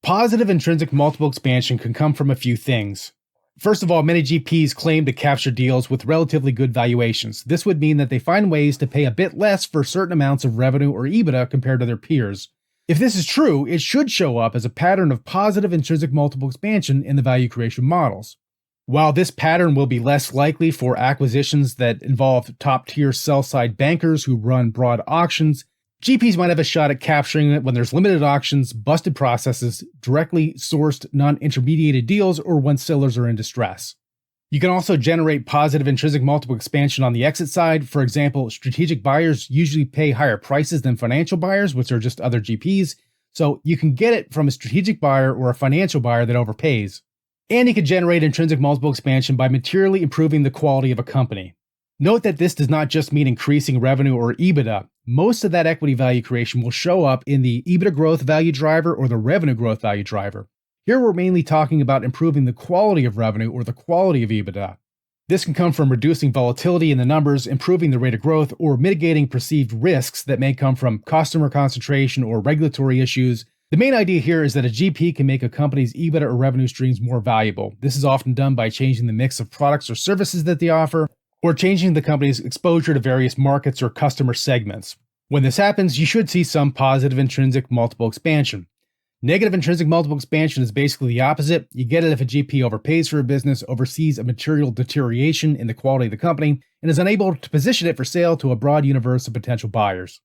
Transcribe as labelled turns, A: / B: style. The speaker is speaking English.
A: Positive intrinsic multiple expansion can come from a few things. First of all, many GPs claim to capture deals with relatively good valuations. This would mean that they find ways to pay a bit less for certain amounts of revenue or EBITDA compared to their peers. If this is true, it should show up as a pattern of positive intrinsic multiple expansion in the value creation models. While this pattern will be less likely for acquisitions that involve top-tier sell-side bankers who run broad auctions, GPs might have a shot at capturing it when there's limited auctions, busted processes, directly sourced non-intermediated deals, or when sellers are in distress. You can also generate positive intrinsic multiple expansion on the exit side. For example, strategic buyers usually pay higher prices than financial buyers, which are just other GPs, so you can get it from a strategic buyer or a financial buyer that overpays. And you can generate intrinsic multiple expansion by materially improving the quality of a company. Note that this does not just mean increasing revenue or EBITDA. Most of that equity value creation will show up in the EBITDA growth value driver or the revenue growth value driver. Here we're mainly talking about improving the quality of revenue or the quality of EBITDA. This can come from reducing volatility in the numbers, improving the rate of growth, or mitigating perceived risks that may come from customer concentration or regulatory issues. The main idea here is that a GP can make a company's EBITDA or revenue streams more valuable. This is often done by changing the mix of products or services that they offer, or changing the company's exposure to various markets or customer segments. When this happens, you should see some positive intrinsic multiple expansion. Negative intrinsic multiple expansion is basically the opposite. You get it if a GP overpays for a business, oversees a material deterioration in the quality of the company, and is unable to position it for sale to a broad universe of potential buyers.